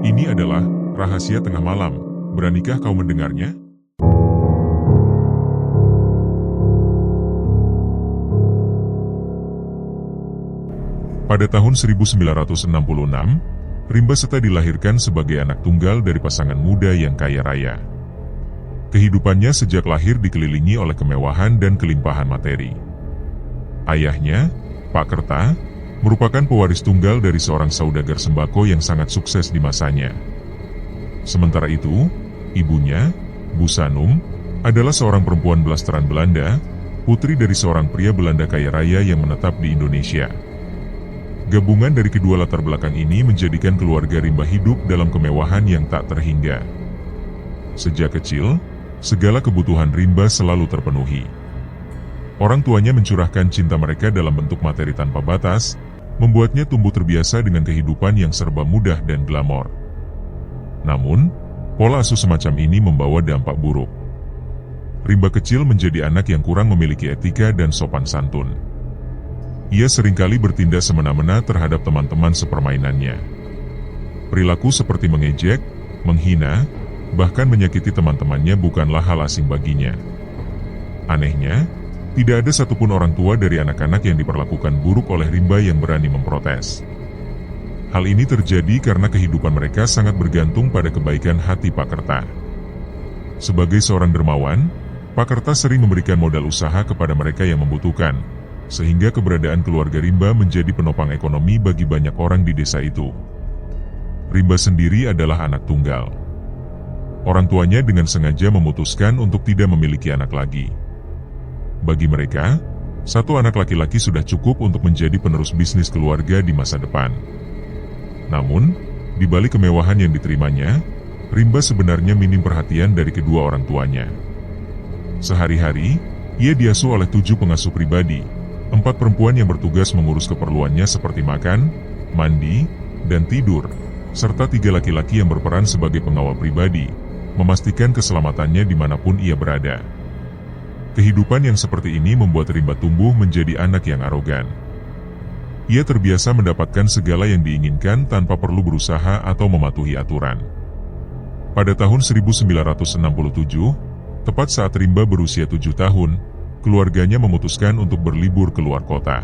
Ini adalah rahasia tengah malam. Beranikah kau mendengarnya? Pada tahun 1966, Rimba Seta dilahirkan sebagai anak tunggal dari pasangan muda yang kaya raya. Kehidupannya sejak lahir dikelilingi oleh kemewahan dan kelimpahan materi. Ayahnya, Pak Kerta, merupakan pewaris tunggal dari seorang saudagar sembako yang sangat sukses di masanya. Sementara itu, ibunya, Bu Sanum, adalah seorang perempuan blasteran Belanda, putri dari seorang pria Belanda kaya raya yang menetap di Indonesia. Gabungan dari kedua latar belakang ini menjadikan keluarga Rimba hidup dalam kemewahan yang tak terhingga. Sejak kecil, segala kebutuhan Rimba selalu terpenuhi. Orang tuanya mencurahkan cinta mereka dalam bentuk materi tanpa batas, membuatnya tumbuh terbiasa dengan kehidupan yang serba mudah dan glamor. Namun, pola asuh semacam ini membawa dampak buruk. Rimba kecil menjadi anak yang kurang memiliki etika dan sopan santun. Ia seringkali bertindak semena-mena terhadap teman-teman sepermainannya. Perilaku seperti mengejek, menghina, bahkan menyakiti teman-temannya bukanlah hal asing baginya. Anehnya, tidak ada satupun orang tua dari anak-anak yang diperlakukan buruk oleh Rimba yang berani memprotes. Hal ini terjadi karena kehidupan mereka sangat bergantung pada kebaikan hati Pak Kerta. Sebagai seorang dermawan, Pak Kerta sering memberikan modal usaha kepada mereka yang membutuhkan, sehingga keberadaan keluarga Rimba menjadi penopang ekonomi bagi banyak orang di desa itu. Rimba sendiri adalah anak tunggal. Orang tuanya dengan sengaja memutuskan untuk tidak memiliki anak lagi. Bagi mereka, satu anak laki-laki sudah cukup untuk menjadi penerus bisnis keluarga di masa depan. Namun, di balik kemewahan yang diterimanya, Rimba sebenarnya minim perhatian dari kedua orang tuanya. Sehari-hari, ia diasuh oleh 7 pengasuh pribadi, 4 perempuan yang bertugas mengurus keperluannya seperti makan, mandi, dan tidur, serta 3 laki-laki yang berperan sebagai pengawal pribadi, memastikan keselamatannya dimanapun ia berada. Kehidupan yang seperti ini membuat Rimba tumbuh menjadi anak yang arogan. Ia terbiasa mendapatkan segala yang diinginkan tanpa perlu berusaha atau mematuhi aturan. Pada tahun 1967, tepat saat Rimba berusia 7 tahun, keluarganya memutuskan untuk berlibur keluar kota.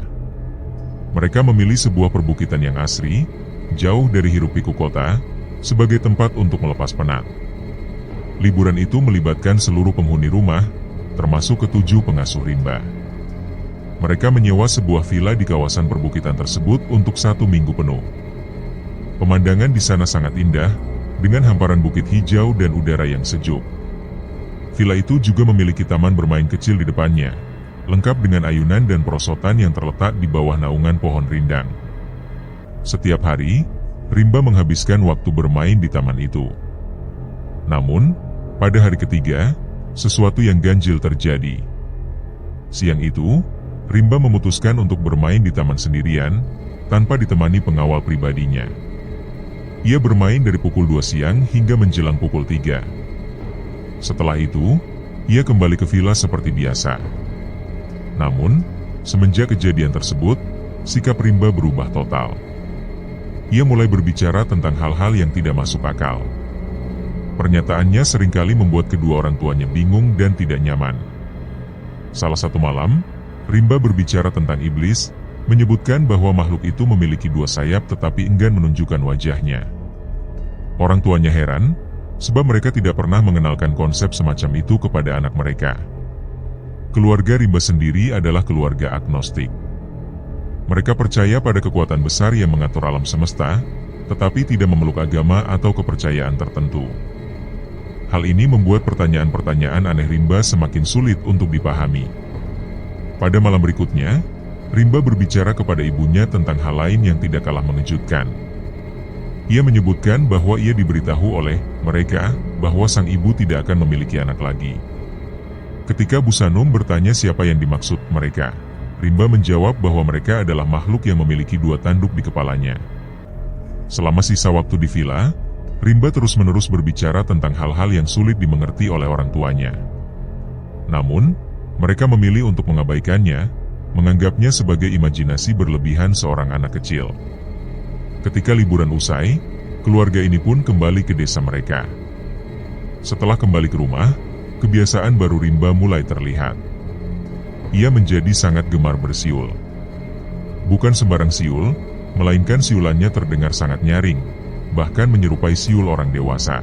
Mereka memilih sebuah perbukitan yang asri, jauh dari hiruk-pikuk kota, sebagai tempat untuk melepas penat. Liburan itu melibatkan seluruh penghuni rumah, termasuk ke-7 pengasuh Rimba. Mereka menyewa sebuah villa di kawasan perbukitan tersebut untuk 1 minggu penuh. Pemandangan di sana sangat indah, dengan hamparan bukit hijau dan udara yang sejuk. Villa itu juga memiliki taman bermain kecil di depannya, lengkap dengan ayunan dan perosotan yang terletak di bawah naungan pohon rindang. Setiap hari, Rimba menghabiskan waktu bermain di taman itu. Namun, pada hari ketiga, sesuatu yang ganjil terjadi. Siang itu, Rimba memutuskan untuk bermain di taman sendirian, tanpa ditemani pengawal pribadinya. Ia bermain dari pukul 2 siang hingga menjelang pukul 3. Setelah itu, ia kembali ke villa seperti biasa. Namun, semenjak kejadian tersebut, sikap Rimba berubah total. Ia mulai berbicara tentang hal-hal yang tidak masuk akal. Pernyataannya seringkali membuat kedua orang tuanya bingung dan tidak nyaman. Salah satu malam, Rimba berbicara tentang iblis, menyebutkan bahwa makhluk itu memiliki 2 sayap tetapi enggan menunjukkan wajahnya. Orang tuanya heran, sebab mereka tidak pernah mengenalkan konsep semacam itu kepada anak mereka. Keluarga Rimba sendiri adalah keluarga agnostik. Mereka percaya pada kekuatan besar yang mengatur alam semesta, tetapi tidak memeluk agama atau kepercayaan tertentu. Hal ini membuat pertanyaan-pertanyaan aneh Rimba semakin sulit untuk dipahami. Pada malam berikutnya, Rimba berbicara kepada ibunya tentang hal lain yang tidak kalah mengejutkan. Ia menyebutkan bahwa ia diberitahu oleh mereka bahwa sang ibu tidak akan memiliki anak lagi. Ketika Bu Sanum bertanya siapa yang dimaksud mereka, Rimba menjawab bahwa mereka adalah makhluk yang memiliki 2 tanduk di kepalanya. Selama sisa waktu di villa, Rimba terus-menerus berbicara tentang hal-hal yang sulit dimengerti oleh orang tuanya. Namun, mereka memilih untuk mengabaikannya, menganggapnya sebagai imajinasi berlebihan seorang anak kecil. Ketika liburan usai, keluarga ini pun kembali ke desa mereka. Setelah kembali ke rumah, kebiasaan baru Rimba mulai terlihat. Ia menjadi sangat gemar bersiul. Bukan sembarang siul, melainkan siulannya terdengar sangat nyaring, bahkan menyerupai siul orang dewasa.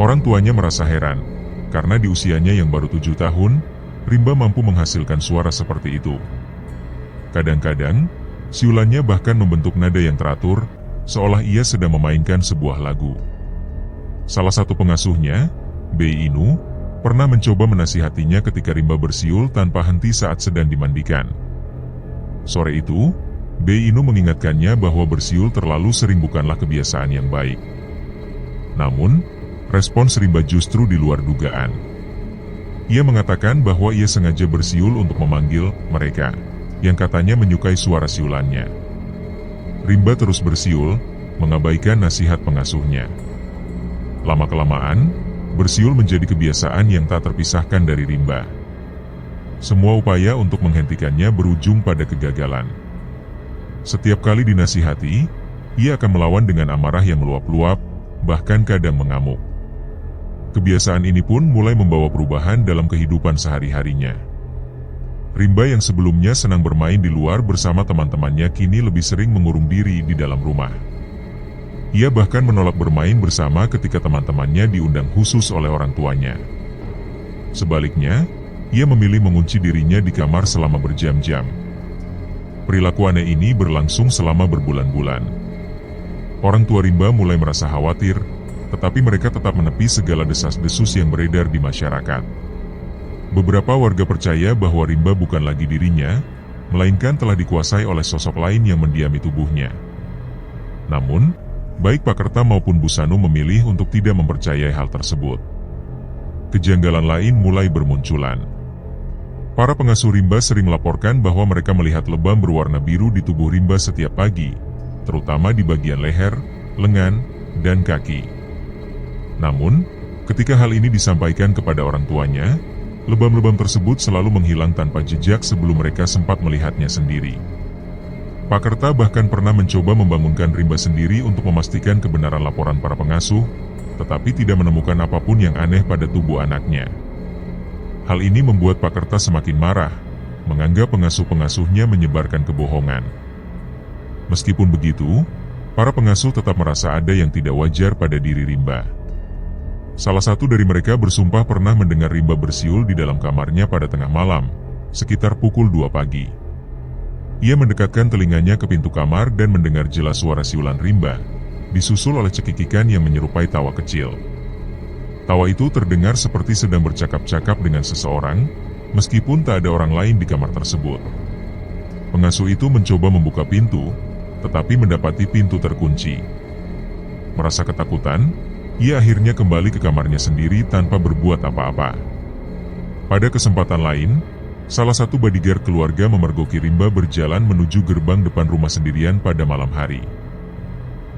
Orang tuanya merasa heran, karena di usianya yang baru 7 tahun, Rimba mampu menghasilkan suara seperti itu. Kadang-kadang, siulannya bahkan membentuk nada yang teratur, seolah ia sedang memainkan sebuah lagu. Salah satu pengasuhnya, Bei Inu, pernah mencoba menasihatinya ketika Rimba bersiul tanpa henti saat sedang dimandikan. Sore itu, Bei Inu mengingatkannya bahwa bersiul terlalu sering bukanlah kebiasaan yang baik. Namun, respons Rimba justru di luar dugaan. Ia mengatakan bahwa ia sengaja bersiul untuk memanggil mereka, yang katanya menyukai suara siulannya. Rimba terus bersiul, mengabaikan nasihat pengasuhnya. Lama-kelamaan, bersiul menjadi kebiasaan yang tak terpisahkan dari Rimba. Semua upaya untuk menghentikannya berujung pada kegagalan. Setiap kali dinasihati, ia akan melawan dengan amarah yang meluap-luap, bahkan kadang mengamuk. Kebiasaan ini pun mulai membawa perubahan dalam kehidupan sehari-harinya. Rimba yang sebelumnya senang bermain di luar bersama teman-temannya kini lebih sering mengurung diri di dalam rumah. Ia bahkan menolak bermain bersama ketika teman-temannya diundang khusus oleh orang tuanya. Sebaliknya, ia memilih mengunci dirinya di kamar selama berjam-jam. Perilaku aneh ini berlangsung selama berbulan-bulan. Orang tua Rimba mulai merasa khawatir, tetapi mereka tetap menepi segala desas-desus yang beredar di masyarakat. Beberapa warga percaya bahwa Rimba bukan lagi dirinya, melainkan telah dikuasai oleh sosok lain yang mendiami tubuhnya. Namun, baik Pak Kerta maupun Bu Sanu memilih untuk tidak mempercayai hal tersebut. Kejanggalan lain mulai bermunculan. Para pengasuh Rimba sering melaporkan bahwa mereka melihat lebam berwarna biru di tubuh Rimba setiap pagi, terutama di bagian leher, lengan, dan kaki. Namun, ketika hal ini disampaikan kepada orang tuanya, lebam-lebam tersebut selalu menghilang tanpa jejak sebelum mereka sempat melihatnya sendiri. Pak Kerta bahkan pernah mencoba membangunkan Rimba sendiri untuk memastikan kebenaran laporan para pengasuh, tetapi tidak menemukan apapun yang aneh pada tubuh anaknya. Hal ini membuat Pak Kerta semakin marah, menganggap pengasuh-pengasuhnya menyebarkan kebohongan. Meskipun begitu, para pengasuh tetap merasa ada yang tidak wajar pada diri Rimba. Salah satu dari mereka bersumpah pernah mendengar Rimba bersiul di dalam kamarnya pada tengah malam, sekitar pukul 2 pagi. Ia mendekatkan telinganya ke pintu kamar dan mendengar jelas suara siulan Rimba, disusul oleh cekikikan yang menyerupai tawa kecil. Tawa itu terdengar seperti sedang bercakap-cakap dengan seseorang, meskipun tak ada orang lain di kamar tersebut. Pengasuh itu mencoba membuka pintu, tetapi mendapati pintu terkunci. Merasa ketakutan, ia akhirnya kembali ke kamarnya sendiri tanpa berbuat apa-apa. Pada kesempatan lain, salah satu bodyguard keluarga memergoki Rimba berjalan menuju gerbang depan rumah sendirian pada malam hari.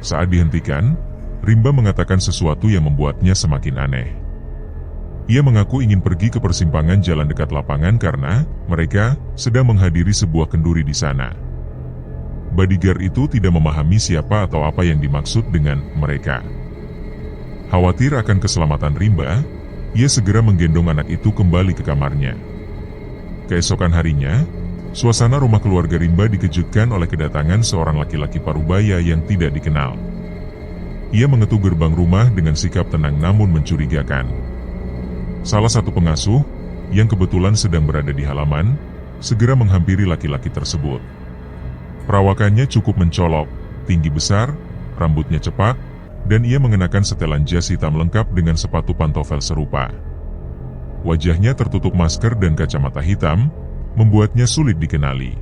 Saat dihentikan, Rimba mengatakan sesuatu yang membuatnya semakin aneh. Ia mengaku ingin pergi ke persimpangan jalan dekat lapangan karena mereka sedang menghadiri sebuah kenduri di sana. Bodyguard itu tidak memahami siapa atau apa yang dimaksud dengan mereka. Khawatir akan keselamatan Rimba, ia segera menggendong anak itu kembali ke kamarnya. Keesokan harinya, suasana rumah keluarga Rimba dikejutkan oleh kedatangan seorang laki-laki parubaya yang tidak dikenal. Ia mengetuk gerbang rumah dengan sikap tenang namun mencurigakan. Salah satu pengasuh, yang kebetulan sedang berada di halaman, segera menghampiri laki-laki tersebut. Perawakannya cukup mencolok, tinggi besar, rambutnya cepat, dan ia mengenakan setelan jas hitam lengkap dengan sepatu pantofel serupa. Wajahnya tertutup masker dan kacamata hitam, membuatnya sulit dikenali.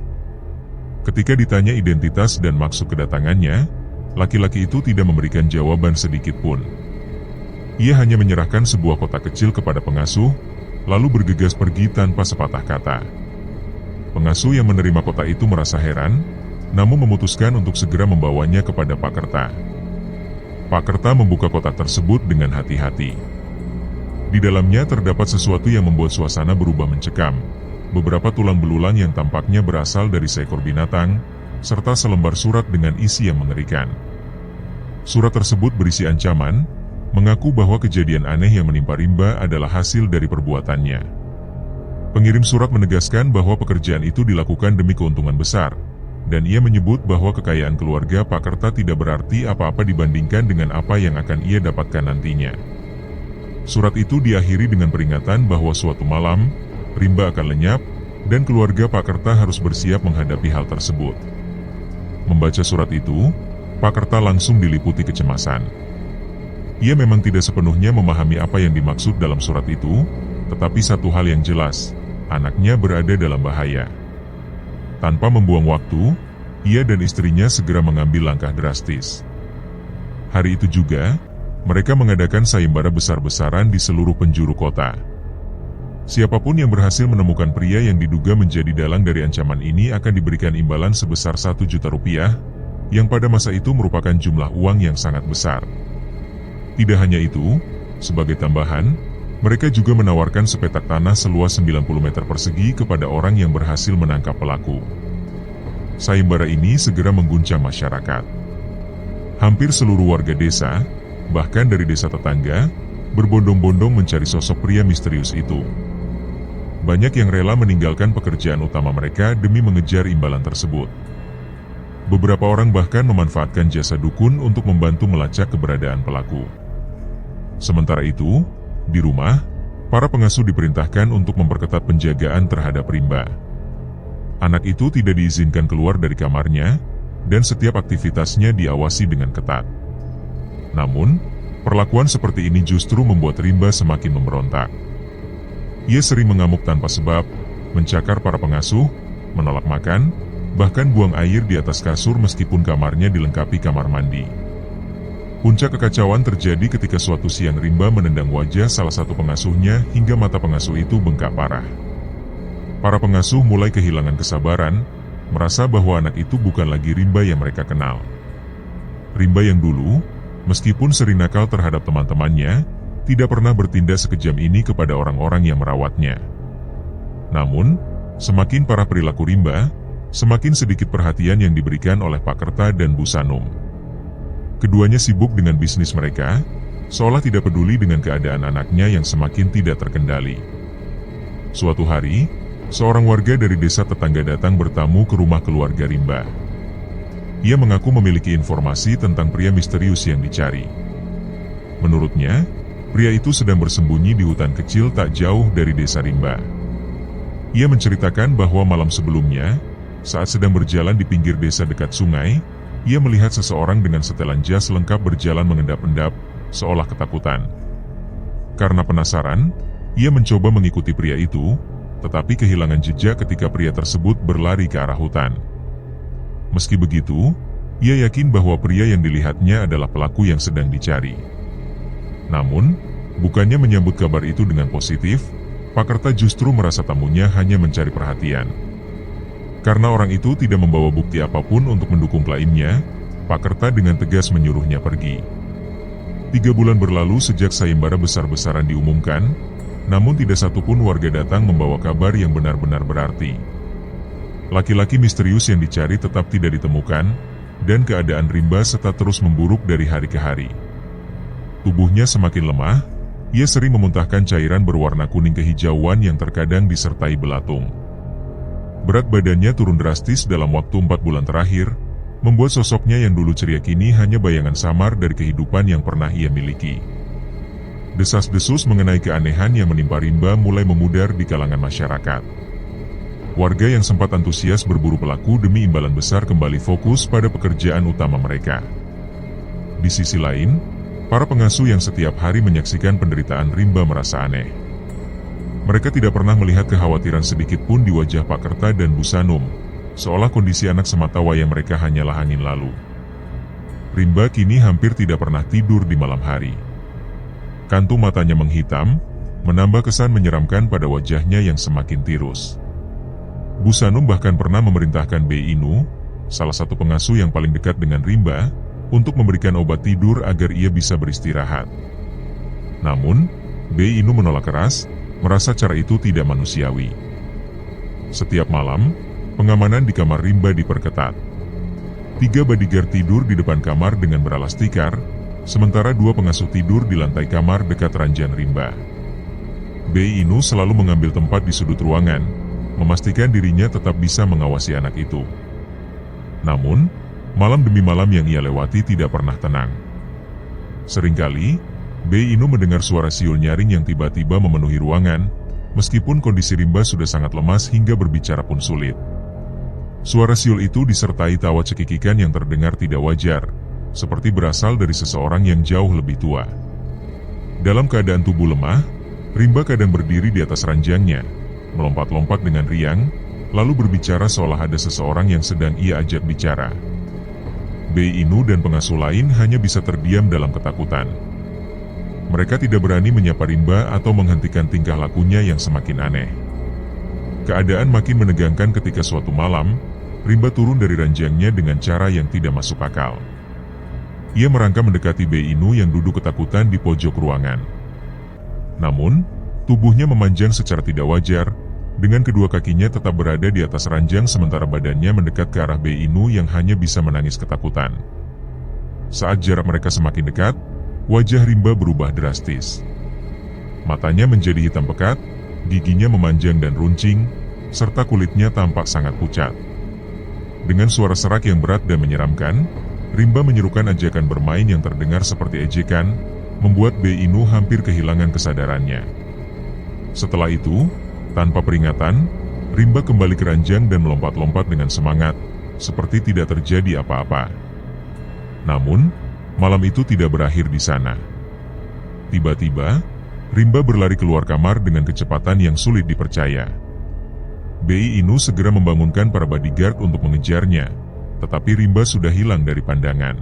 Ketika ditanya identitas dan maksud kedatangannya, laki-laki itu tidak memberikan jawaban sedikit pun. Ia hanya menyerahkan sebuah kotak kecil kepada pengasuh, lalu bergegas pergi tanpa sepatah kata. Pengasuh yang menerima kotak itu merasa heran, namun memutuskan untuk segera membawanya kepada Pak Kerta. Pak Kerta membuka kotak tersebut dengan hati-hati. Di dalamnya terdapat sesuatu yang membuat suasana berubah mencekam. Beberapa tulang belulang yang tampaknya berasal dari seekor binatang, serta selembar surat dengan isi yang mengerikan. Surat tersebut berisi ancaman, mengaku bahwa kejadian aneh yang menimpa Rimba adalah hasil dari perbuatannya. Pengirim surat menegaskan bahwa pekerjaan itu dilakukan demi keuntungan besar, dan ia menyebut bahwa kekayaan keluarga Pak Kerta tidak berarti apa-apa dibandingkan dengan apa yang akan ia dapatkan nantinya. Surat itu diakhiri dengan peringatan bahwa suatu malam, Rimba akan lenyap, dan keluarga Pak Kerta harus bersiap menghadapi hal tersebut. Membaca surat itu, Pak Kerta langsung diliputi kecemasan. Ia memang tidak sepenuhnya memahami apa yang dimaksud dalam surat itu, tetapi satu hal yang jelas, anaknya berada dalam bahaya. Tanpa membuang waktu, ia dan istrinya segera mengambil langkah drastis. Hari itu juga, mereka mengadakan sayembara besar-besaran di seluruh penjuru kota. Siapapun yang berhasil menemukan pria yang diduga menjadi dalang dari ancaman ini akan diberikan imbalan sebesar 1 juta rupiah, yang pada masa itu merupakan jumlah uang yang sangat besar. Tidak hanya itu, sebagai tambahan, mereka juga menawarkan sepetak tanah seluas 90 meter persegi kepada orang yang berhasil menangkap pelaku. Sayembara ini segera mengguncang masyarakat. Hampir seluruh warga desa, bahkan dari desa tetangga, berbondong-bondong mencari sosok pria misterius itu. Banyak yang rela meninggalkan pekerjaan utama mereka demi mengejar imbalan tersebut. Beberapa orang bahkan memanfaatkan jasa dukun untuk membantu melacak keberadaan pelaku. Sementara itu, di rumah, para pengasuh diperintahkan untuk memperketat penjagaan terhadap Rimba. Anak itu tidak diizinkan keluar dari kamarnya, dan setiap aktivitasnya diawasi dengan ketat. Namun, perlakuan seperti ini justru membuat Rimba semakin memberontak. Ia sering mengamuk tanpa sebab, mencakar para pengasuh, menolak makan, bahkan buang air di atas kasur meskipun kamarnya dilengkapi kamar mandi. Puncak kekacauan terjadi ketika suatu siang Rimba menendang wajah salah satu pengasuhnya hingga mata pengasuh itu bengkak parah. Para pengasuh mulai kehilangan kesabaran, merasa bahwa anak itu bukan lagi Rimba yang mereka kenal. Rimba yang dulu, meskipun sering nakal terhadap teman-temannya, tidak pernah bertindak sekejam ini kepada orang-orang yang merawatnya. Namun, semakin parah perilaku Rimba, semakin sedikit perhatian yang diberikan oleh Pak Kerta dan Bu Sanum. Keduanya sibuk dengan bisnis mereka, seolah tidak peduli dengan keadaan anaknya yang semakin tidak terkendali. Suatu hari, seorang warga dari desa tetangga datang bertamu ke rumah keluarga Rimba. Ia mengaku memiliki informasi tentang pria misterius yang dicari. Menurutnya, pria itu sedang bersembunyi di hutan kecil tak jauh dari desa Rimba. Ia menceritakan bahwa malam sebelumnya, saat sedang berjalan di pinggir desa dekat sungai, ia melihat seseorang dengan setelan jas lengkap berjalan mengendap-endap, seolah ketakutan. Karena penasaran, ia mencoba mengikuti pria itu, tetapi kehilangan jejak ketika pria tersebut berlari ke arah hutan. Meski begitu, ia yakin bahwa pria yang dilihatnya adalah pelaku yang sedang dicari. Namun, bukannya menyambut kabar itu dengan positif, Pak Kerta justru merasa tamunya hanya mencari perhatian. Karena orang itu tidak membawa bukti apapun untuk mendukung klaimnya, Pak Kerta dengan tegas menyuruhnya pergi. 3 bulan berlalu sejak sayembara besar-besaran diumumkan, namun tidak satupun warga datang membawa kabar yang benar-benar berarti. Laki-laki misterius yang dicari tetap tidak ditemukan, dan keadaan Rimba serta terus memburuk dari hari ke hari. Tubuhnya semakin lemah, ia sering memuntahkan cairan berwarna kuning kehijauan yang terkadang disertai belatung. Berat badannya turun drastis dalam waktu 4 bulan terakhir, membuat sosoknya yang dulu ceria kini hanya bayangan samar dari kehidupan yang pernah ia miliki. Desas-desus mengenai keanehan yang menimpa Rimba mulai memudar di kalangan masyarakat. Warga yang sempat antusias berburu pelaku demi imbalan besar kembali fokus pada pekerjaan utama mereka. Di sisi lain, para pengasuh yang setiap hari menyaksikan penderitaan Rimba merasa aneh. Mereka tidak pernah melihat kekhawatiran sedikit pun di wajah Pak Kerta dan Bu Sanum, seolah kondisi anak sematawayang mereka hanyalah angin lalu. Rimba kini hampir tidak pernah tidur di malam hari. Kantung matanya menghitam, menambah kesan menyeramkan pada wajahnya yang semakin tirus. Bu Sanum bahkan pernah memerintahkan Bei Inu, salah satu pengasuh yang paling dekat dengan Rimba, untuk memberikan obat tidur agar ia bisa beristirahat. Namun, Bei Inu menolak keras, merasa cara itu tidak manusiawi. Setiap malam, pengamanan di kamar Rimba diperketat. 3 bodyguard tidur di depan kamar dengan beralas tikar, sementara 2 pengasuh tidur di lantai kamar dekat ranjang Rimba. Bei Inu selalu mengambil tempat di sudut ruangan, memastikan dirinya tetap bisa mengawasi anak itu. Namun, malam demi malam yang ia lewati tidak pernah tenang. Seringkali, Bei Inu mendengar suara siul nyaring yang tiba-tiba memenuhi ruangan, meskipun kondisi Rimba sudah sangat lemas hingga berbicara pun sulit. Suara siul itu disertai tawa cekikikan yang terdengar tidak wajar, seperti berasal dari seseorang yang jauh lebih tua. Dalam keadaan tubuh lemah, Rimba kadang berdiri di atas ranjangnya, melompat-lompat dengan riang, lalu berbicara seolah ada seseorang yang sedang ia ajak bicara. Bei Inu dan pengasuh lain hanya bisa terdiam dalam ketakutan. Mereka tidak berani menyapa Rimba atau menghentikan tingkah lakunya yang semakin aneh. Keadaan makin menegangkan ketika suatu malam, Rimba turun dari ranjangnya dengan cara yang tidak masuk akal. Ia merangkak mendekati Bei Inu yang duduk ketakutan di pojok ruangan. Namun, tubuhnya memanjang secara tidak wajar, dengan kedua kakinya tetap berada di atas ranjang sementara badannya mendekat ke arah Bei Inu yang hanya bisa menangis ketakutan. Saat jarak mereka semakin dekat, wajah Rimba berubah drastis. Matanya menjadi hitam pekat, giginya memanjang dan runcing, serta kulitnya tampak sangat pucat. Dengan suara serak yang berat dan menyeramkan, Rimba menyerukan ajakan bermain yang terdengar seperti ejekan, membuat Bei Inu hampir kehilangan kesadarannya. Setelah itu, tanpa peringatan, Rimba kembali ke ranjang dan melompat-lompat dengan semangat, seperti tidak terjadi apa-apa. Namun, malam itu tidak berakhir di sana. Tiba-tiba, Rimba berlari keluar kamar dengan kecepatan yang sulit dipercaya. Bei Inu segera membangunkan para bodyguard untuk mengejarnya, tetapi Rimba sudah hilang dari pandangan.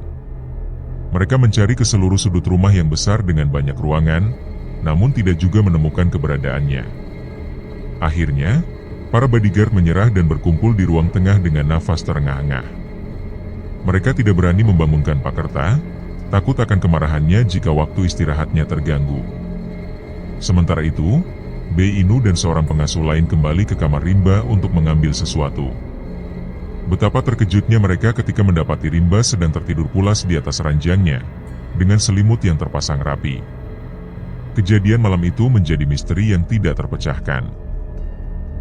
Mereka mencari ke seluruh sudut rumah yang besar dengan banyak ruangan, namun tidak juga menemukan keberadaannya. Akhirnya, para bodyguard menyerah dan berkumpul di ruang tengah dengan nafas terengah-engah. Mereka tidak berani membangunkan Pak Kerta, takut akan kemarahannya jika waktu istirahatnya terganggu. Sementara itu, Bei Inu dan seorang pengasuh lain kembali ke kamar Rimba untuk mengambil sesuatu. Betapa terkejutnya mereka ketika mendapati Rimba sedang tertidur pulas di atas ranjangnya, dengan selimut yang terpasang rapi. Kejadian malam itu menjadi misteri yang tidak terpecahkan.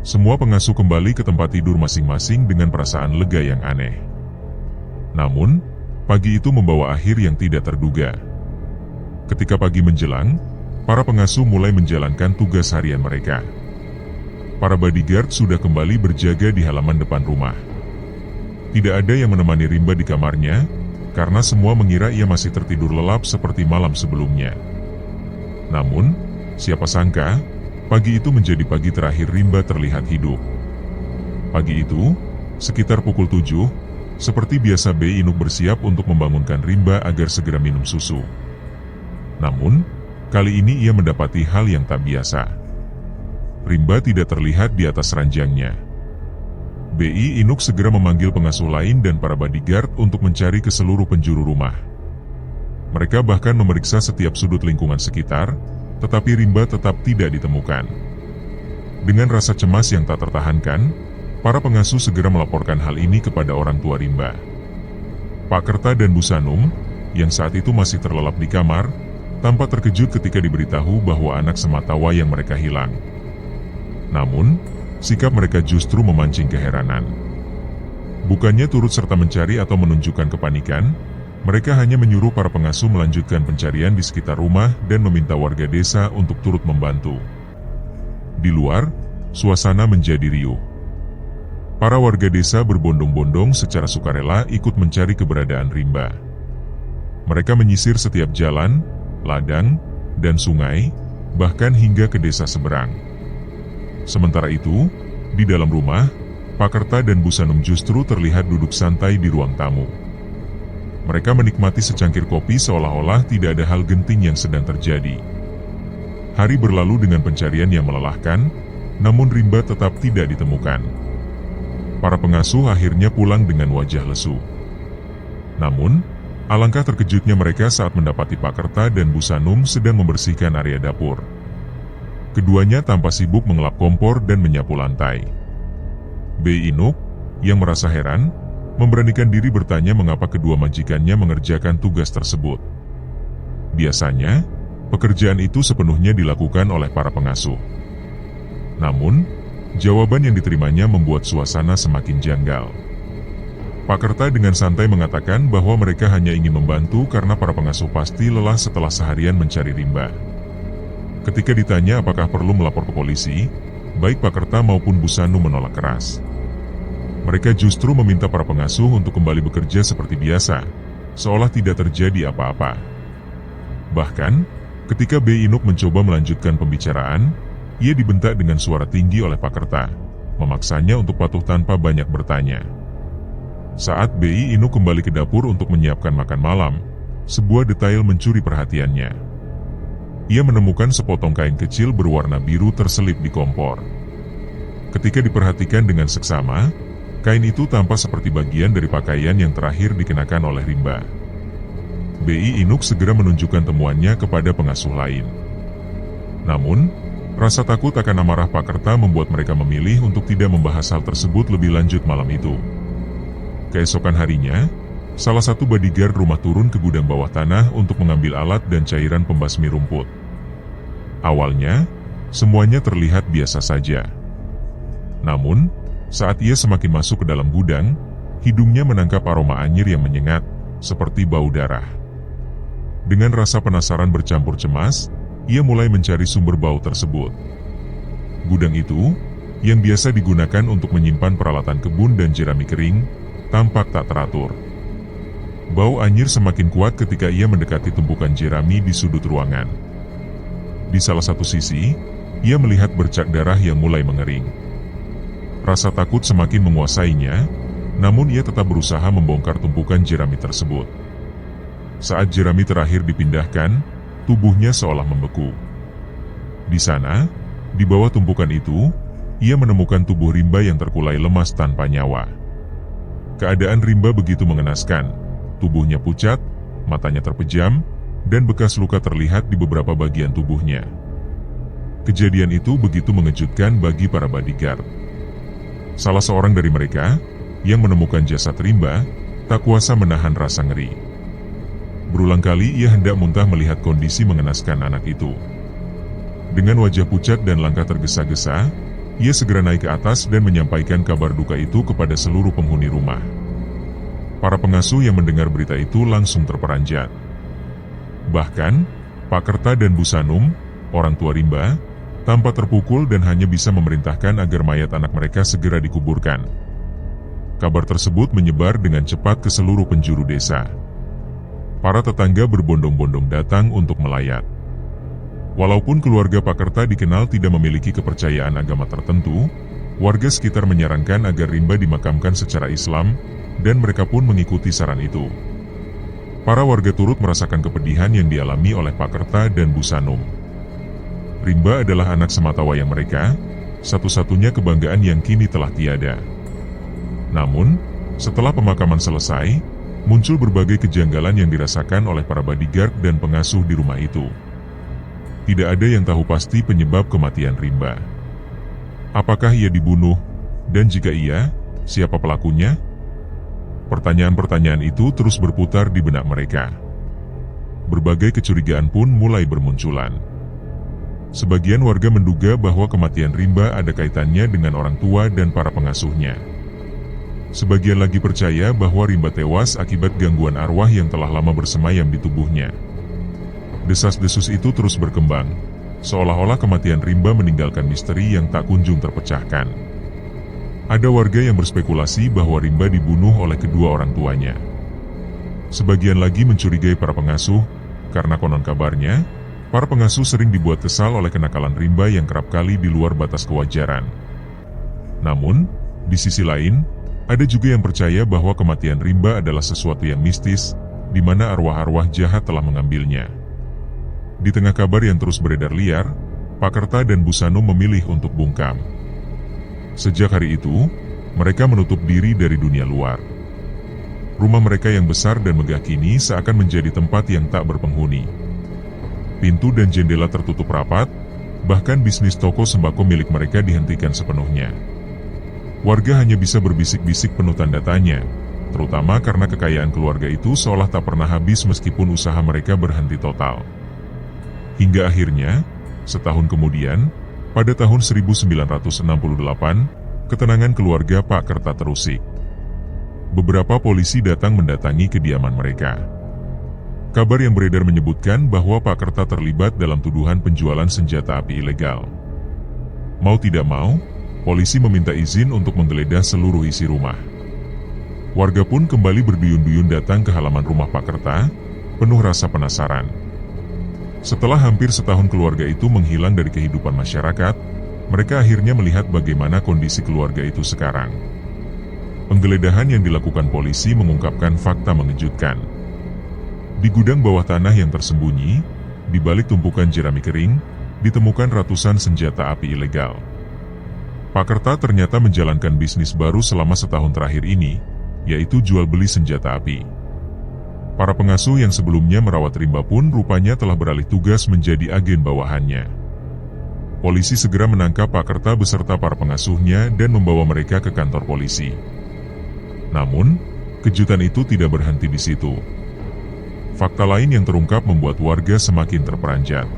Semua pengasuh kembali ke tempat tidur masing-masing dengan perasaan lega yang aneh. Namun, pagi itu membawa akhir yang tidak terduga. Ketika pagi menjelang, para pengasuh mulai menjalankan tugas harian mereka. Para bodyguard sudah kembali berjaga di halaman depan rumah. Tidak ada yang menemani Rimba di kamarnya, karena semua mengira ia masih tertidur lelap seperti malam sebelumnya. Namun, siapa sangka, pagi itu menjadi pagi terakhir Rimba terlihat hidup. Pagi itu, sekitar pukul 7, seperti biasa Bei Inu bersiap untuk membangunkan Rimba agar segera minum susu. Namun, kali ini ia mendapati hal yang tak biasa. Rimba tidak terlihat di atas ranjangnya. Bei Inu segera memanggil pengasuh lain dan para bodyguard untuk mencari ke seluruh penjuru rumah. Mereka bahkan memeriksa setiap sudut lingkungan sekitar, tetapi Rimba tetap tidak ditemukan. Dengan rasa cemas yang tak tertahankan, para pengasuh segera melaporkan hal ini kepada orang tua Rimba. Pak Kerta dan Bu Sanum, yang saat itu masih terlelap di kamar, tampak terkejut ketika diberitahu bahwa anak sematawayang mereka hilang. Namun, sikap mereka justru memancing keheranan. Bukannya turut serta mencari atau menunjukkan kepanikan, mereka hanya menyuruh para pengasuh melanjutkan pencarian di sekitar rumah dan meminta warga desa untuk turut membantu. Di luar, suasana menjadi riuh. Para warga desa berbondong-bondong secara sukarela ikut mencari keberadaan Rimba. Mereka menyisir setiap jalan, ladang, dan sungai, bahkan hingga ke desa seberang. Sementara itu, di dalam rumah, Pak Kerta dan Bu Sanum justru terlihat duduk santai di ruang tamu. Mereka menikmati secangkir kopi seolah-olah tidak ada hal genting yang sedang terjadi. Hari berlalu dengan pencarian yang melelahkan, namun Rimba tetap tidak ditemukan. Para pengasuh akhirnya pulang dengan wajah lesu. Namun, alangkah terkejutnya mereka saat mendapati Pak Kerta dan Bu Sanum sedang membersihkan area dapur. Keduanya tampak sibuk mengelap kompor dan menyapu lantai. Bei Inu, yang merasa heran, memberanikan diri bertanya mengapa kedua majikannya mengerjakan tugas tersebut. Biasanya, pekerjaan itu sepenuhnya dilakukan oleh para pengasuh. Namun, jawaban yang diterimanya membuat suasana semakin janggal. Pak Kerta dengan santai mengatakan bahwa mereka hanya ingin membantu karena para pengasuh pasti lelah setelah seharian mencari rimba. Ketika ditanya apakah perlu melapor ke polisi, baik Pak Kerta maupun Bu Sanum menolak keras. Mereka justru meminta para pengasuh untuk kembali bekerja seperti biasa, seolah tidak terjadi apa-apa. Bahkan, ketika B. Inuk mencoba melanjutkan pembicaraan, ia dibentak dengan suara tinggi oleh Pak Kerta, memaksanya untuk patuh tanpa banyak bertanya. Saat B.I. Inuk kembali ke dapur untuk menyiapkan makan malam, sebuah detail mencuri perhatiannya. Ia menemukan sepotong kain kecil berwarna biru terselip di kompor. Ketika diperhatikan dengan seksama, kain itu tampak seperti bagian dari pakaian yang terakhir dikenakan oleh Rimba. B.I. Inuk segera menunjukkan temuannya kepada pengasuh lain. Namun, rasa takut akan amarah Pak Kerta membuat mereka memilih untuk tidak membahas hal tersebut lebih lanjut malam itu. Keesokan harinya, salah satu bodyguard rumah turun ke gudang bawah tanah untuk mengambil alat dan cairan pembasmi rumput. Awalnya, semuanya terlihat biasa saja. Namun, saat ia semakin masuk ke dalam gudang, hidungnya menangkap aroma anyir yang menyengat, seperti bau darah. Dengan rasa penasaran bercampur cemas, ia mulai mencari sumber bau tersebut. Gudang itu, yang biasa digunakan untuk menyimpan peralatan kebun dan jerami kering, tampak tak teratur. Bau anyir semakin kuat ketika ia mendekati tumpukan jerami di sudut ruangan. Di salah satu sisi, ia melihat bercak darah yang mulai mengering. Rasa takut semakin menguasainya, namun ia tetap berusaha membongkar tumpukan jerami tersebut. Saat jerami terakhir dipindahkan, tubuhnya seolah membeku. Di sana, di bawah tumpukan itu, ia menemukan tubuh Rimba yang terkulai lemas tanpa nyawa. Keadaan Rimba begitu mengenaskan, tubuhnya pucat, matanya terpejam, dan bekas luka terlihat di beberapa bagian tubuhnya. Kejadian itu begitu mengejutkan bagi para bodyguard. Salah seorang dari mereka, yang menemukan jasad Rimba, tak kuasa menahan rasa ngeri. Berulang kali ia hendak muntah melihat kondisi mengenaskan anak itu. Dengan wajah pucat dan langkah tergesa-gesa, ia segera naik ke atas dan menyampaikan kabar duka itu kepada seluruh penghuni rumah. Para pengasuh yang mendengar berita itu langsung terperanjat. Bahkan, Pak Kerta dan Bu Sanum, orang tua Rimba, tampak terpukul dan hanya bisa memerintahkan agar mayat anak mereka segera dikuburkan. Kabar tersebut menyebar dengan cepat ke seluruh penjuru desa. Para tetangga berbondong-bondong datang untuk melayat. Walaupun keluarga Pak Kerta dikenal tidak memiliki kepercayaan agama tertentu, warga sekitar menyarankan agar Rimba dimakamkan secara Islam, dan mereka pun mengikuti saran itu. Para warga turut merasakan kepedihan yang dialami oleh Pak Kerta dan Bu Sanum. Rimba adalah anak sematawayang mereka, satu-satunya kebanggaan yang kini telah tiada. Namun, setelah pemakaman selesai, muncul berbagai kejanggalan yang dirasakan oleh para bodyguard dan pengasuh di rumah itu. Tidak ada yang tahu pasti penyebab kematian Rimba. Apakah ia dibunuh? Dan jika iya, siapa pelakunya? Pertanyaan-pertanyaan itu terus berputar di benak mereka. Berbagai kecurigaan pun mulai bermunculan. Sebagian warga menduga bahwa kematian Rimba ada kaitannya dengan orang tua dan para pengasuhnya. Sebagian lagi percaya bahwa Rimba tewas akibat gangguan arwah yang telah lama bersemayam di tubuhnya. Desas-desus itu terus berkembang, seolah-olah kematian Rimba meninggalkan misteri yang tak kunjung terpecahkan. Ada warga yang berspekulasi bahwa Rimba dibunuh oleh kedua orang tuanya. Sebagian lagi mencurigai para pengasuh, karena konon kabarnya, para pengasuh sering dibuat kesal oleh kenakalan Rimba yang kerap kali di luar batas kewajaran. Namun, di sisi lain, ada juga yang percaya bahwa kematian Rimba adalah sesuatu yang mistis, di mana arwah-arwah jahat telah mengambilnya. Di tengah kabar yang terus beredar liar, Pak Kerta dan Bu Sanum memilih untuk bungkam. Sejak hari itu, mereka menutup diri dari dunia luar. Rumah mereka yang besar dan megah kini seakan menjadi tempat yang tak berpenghuni. Pintu dan jendela tertutup rapat, bahkan bisnis toko sembako milik mereka dihentikan sepenuhnya. Warga hanya bisa berbisik-bisik penuh tanda tanya, terutama karena kekayaan keluarga itu seolah tak pernah habis meskipun usaha mereka berhenti total. Hingga akhirnya, setahun kemudian, pada tahun 1968, ketenangan keluarga Pak Kerta terusik. Beberapa polisi datang mendatangi kediaman mereka. Kabar yang beredar menyebutkan bahwa Pak Kerta terlibat dalam tuduhan penjualan senjata api ilegal. Mau tidak mau, polisi meminta izin untuk menggeledah seluruh isi rumah. Warga pun kembali berduyun-duyun datang ke halaman rumah Pak Kerta, penuh rasa penasaran. Setelah hampir setahun keluarga itu menghilang dari kehidupan masyarakat, mereka akhirnya melihat bagaimana kondisi keluarga itu sekarang. Penggeledahan yang dilakukan polisi mengungkapkan fakta mengejutkan. Di gudang bawah tanah yang tersembunyi, di balik tumpukan jerami kering, ditemukan ratusan senjata api ilegal. Pak Kerta ternyata menjalankan bisnis baru selama setahun terakhir ini, yaitu jual beli senjata api. Para pengasuh yang sebelumnya merawat rimba pun rupanya telah beralih tugas menjadi agen bawahannya. Polisi segera menangkap Pak Kerta beserta para pengasuhnya dan membawa mereka ke kantor polisi. Namun, kejutan itu tidak berhenti di situ. Fakta lain yang terungkap membuat warga semakin terperanjat.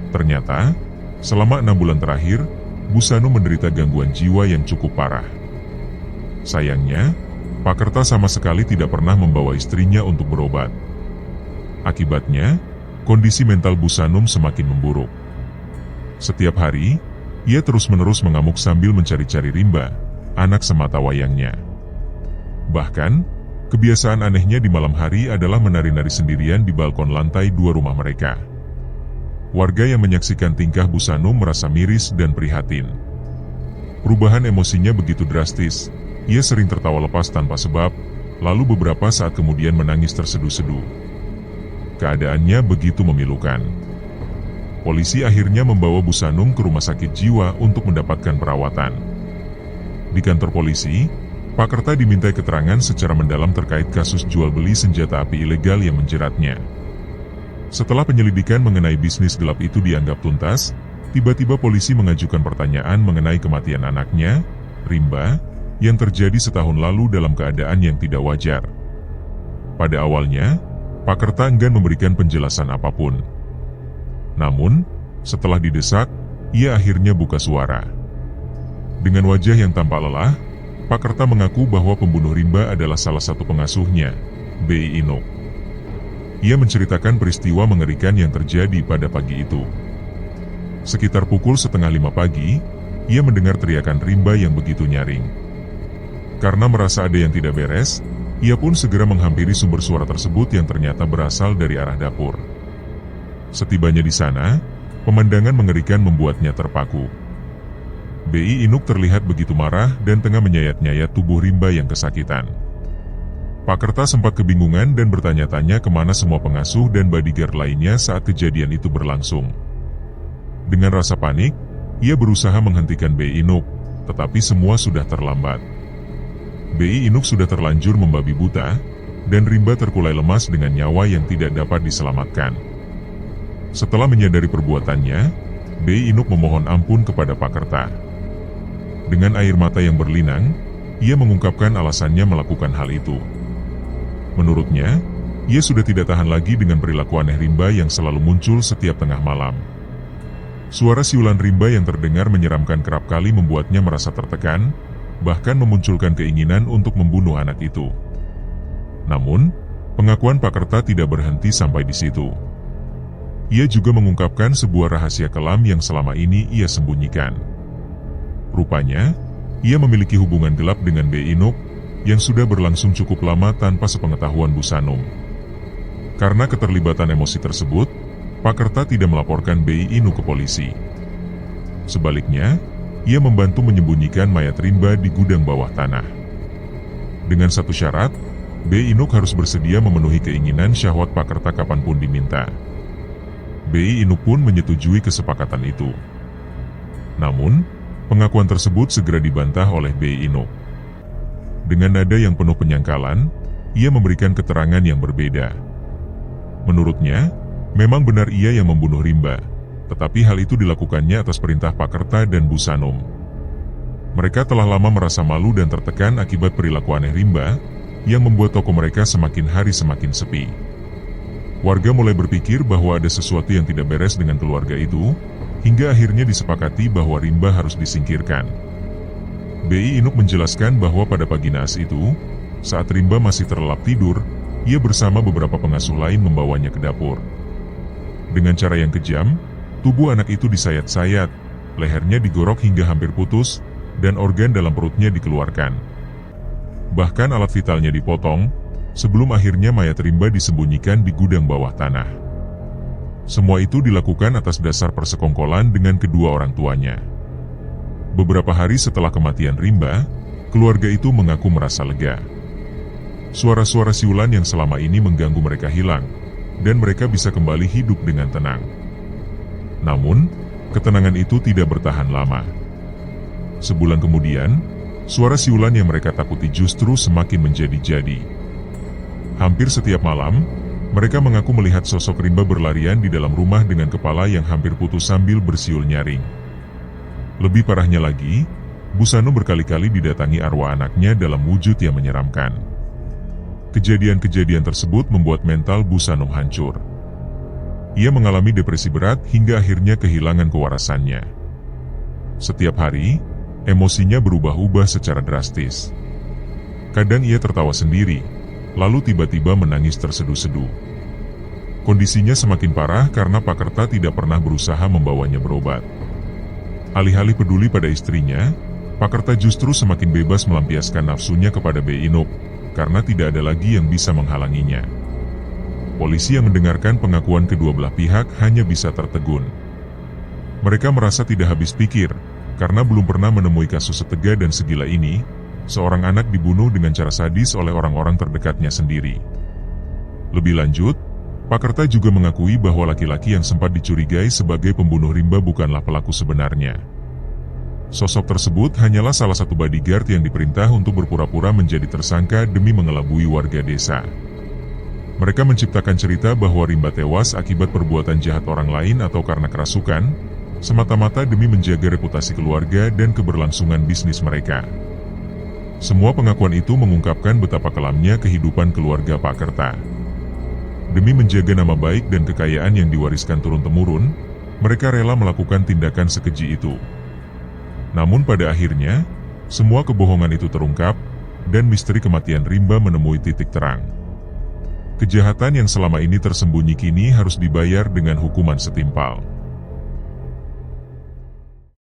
Ternyata, selama 6 bulan terakhir, Bu Sanum menderita gangguan jiwa yang cukup parah. Sayangnya, Pak Kerta sama sekali tidak pernah membawa istrinya untuk berobat. Akibatnya, kondisi mental Bu Sanum semakin memburuk. Setiap hari, ia terus-menerus mengamuk sambil mencari-cari Rimba, anak semata wayangnya. Bahkan, kebiasaan anehnya di malam hari adalah menari-nari sendirian di balkon lantai 2 rumah mereka. Warga yang menyaksikan tingkah Bu Sanum merasa miris dan prihatin. Perubahan emosinya begitu drastis, ia sering tertawa lepas tanpa sebab, lalu beberapa saat kemudian menangis terseduh-seduh. Keadaannya begitu memilukan. Polisi akhirnya membawa Bu Sanum ke rumah sakit jiwa untuk mendapatkan perawatan. Di kantor polisi, Pak Kerta dimintai keterangan secara mendalam terkait kasus jual beli senjata api ilegal yang menjeratnya. Setelah penyelidikan mengenai bisnis gelap itu dianggap tuntas, tiba-tiba polisi mengajukan pertanyaan mengenai kematian anaknya, Rimba, yang terjadi setahun lalu dalam keadaan yang tidak wajar. Pada awalnya, Pak Kerta enggan memberikan penjelasan apapun. Namun, setelah didesak, ia akhirnya buka suara. Dengan wajah yang tampak lelah, Pak Kerta mengaku bahwa pembunuh Rimba adalah salah satu pengasuhnya, B.I. Inuk. Ia menceritakan peristiwa mengerikan yang terjadi pada pagi itu. Sekitar pukul 4:30 pagi, ia mendengar teriakan Rimba yang begitu nyaring. Karena merasa ada yang tidak beres, ia pun segera menghampiri sumber suara tersebut yang ternyata berasal dari arah dapur. Setibanya di sana, pemandangan mengerikan membuatnya terpaku. B.I. Inuk terlihat begitu marah dan tengah menyayat-nyayat tubuh Rimba yang kesakitan. Pak Kerta sempat kebingungan dan bertanya-tanya kemana semua pengasuh dan bodyguard lainnya saat kejadian itu berlangsung. Dengan rasa panik, ia berusaha menghentikan B.I. Inuk, tetapi semua sudah terlambat. B.I. Inuk sudah terlanjur membabi buta, dan Rimba terkulai lemas dengan nyawa yang tidak dapat diselamatkan. Setelah menyadari perbuatannya, B.I. Inuk memohon ampun kepada Pak Kerta. Dengan air mata yang berlinang, ia mengungkapkan alasannya melakukan hal itu. Menurutnya, ia sudah tidak tahan lagi dengan perilaku aneh Rimba yang selalu muncul setiap tengah malam. Suara siulan Rimba yang terdengar menyeramkan kerap kali membuatnya merasa tertekan, bahkan memunculkan keinginan untuk membunuh anak itu. Namun, pengakuan Pak Kerta tidak berhenti sampai di situ. Ia juga mengungkapkan sebuah rahasia kelam yang selama ini ia sembunyikan. Rupanya, ia memiliki hubungan gelap dengan B.I. Inuk yang sudah berlangsung cukup lama tanpa sepengetahuan Bu Sanum. Karena keterlibatan emosi tersebut, Pak Kerta tidak melaporkan B.I. Inuk ke polisi. Sebaliknya, ia membantu menyembunyikan mayat Rimba di gudang bawah tanah. Dengan satu syarat, B.I. Inuk harus bersedia memenuhi keinginan syahwat Pak Kerta kapanpun diminta. B.I. Inuk pun menyetujui kesepakatan itu. Namun, pengakuan tersebut segera dibantah oleh B.I. Inuk. Dengan nada yang penuh penyangkalan, ia memberikan keterangan yang berbeda. Menurutnya, memang benar ia yang membunuh Rimba, tetapi hal itu dilakukannya atas perintah Pak Kerta dan Bu Sanum. Mereka telah lama merasa malu dan tertekan akibat perilaku aneh Rimba, yang membuat toko mereka semakin hari semakin sepi. Warga mulai berpikir bahwa ada sesuatu yang tidak beres dengan keluarga itu, hingga akhirnya disepakati bahwa Rimba harus disingkirkan. B.I. Inuk menjelaskan bahwa pada pagi naas itu, saat Rimba masih terlelap tidur, ia bersama beberapa pengasuh lain membawanya ke dapur. Dengan cara yang kejam, tubuh anak itu disayat-sayat, lehernya digorok hingga hampir putus, dan organ dalam perutnya dikeluarkan. Bahkan alat vitalnya dipotong, sebelum akhirnya mayat Rimba disembunyikan di gudang bawah tanah. Semua itu dilakukan atas dasar persekongkolan dengan kedua orang tuanya. Beberapa hari setelah kematian Rimba, keluarga itu mengaku merasa lega. Suara-suara siulan yang selama ini mengganggu mereka hilang, dan mereka bisa kembali hidup dengan tenang. Namun, ketenangan itu tidak bertahan lama. Sebulan kemudian, suara siulan yang mereka takuti justru semakin menjadi-jadi. Hampir setiap malam, mereka mengaku melihat sosok Rimba berlarian di dalam rumah dengan kepala yang hampir putus sambil bersiul nyaring. Lebih parahnya lagi, Busano berkali-kali didatangi arwah anaknya dalam wujud yang menyeramkan. Kejadian-kejadian tersebut membuat mental Busano hancur. Ia mengalami depresi berat hingga akhirnya kehilangan kewarasannya. Setiap hari, emosinya berubah-ubah secara drastis. Kadang ia tertawa sendiri, lalu tiba-tiba menangis terseduh-seduh. Kondisinya semakin parah karena Pak Kerta tidak pernah berusaha membawanya berobat. Alih-alih peduli pada istrinya, Pak Kerta justru semakin bebas melampiaskan nafsunya kepada B.I. Inuk, karena tidak ada lagi yang bisa menghalanginya. Polisi yang mendengarkan pengakuan kedua belah pihak hanya bisa tertegun. Mereka merasa tidak habis pikir, karena belum pernah menemui kasus setega dan segila ini, seorang anak dibunuh dengan cara sadis oleh orang-orang terdekatnya sendiri. Lebih lanjut, Pak Kerta juga mengakui bahwa laki-laki yang sempat dicurigai sebagai pembunuh Rimba bukanlah pelaku sebenarnya. Sosok tersebut hanyalah salah satu bodyguard yang diperintah untuk berpura-pura menjadi tersangka demi mengelabui warga desa. Mereka menciptakan cerita bahwa Rimba tewas akibat perbuatan jahat orang lain atau karena kerasukan, semata-mata demi menjaga reputasi keluarga dan keberlangsungan bisnis mereka. Semua pengakuan itu mengungkapkan betapa kelamnya kehidupan keluarga Pak Kerta. Demi menjaga nama baik dan kekayaan yang diwariskan turun-temurun, mereka rela melakukan tindakan sekeji itu. Namun pada akhirnya, semua kebohongan itu terungkap, dan misteri kematian Rimba menemui titik terang. Kejahatan yang selama ini tersembunyi kini harus dibayar dengan hukuman setimpal.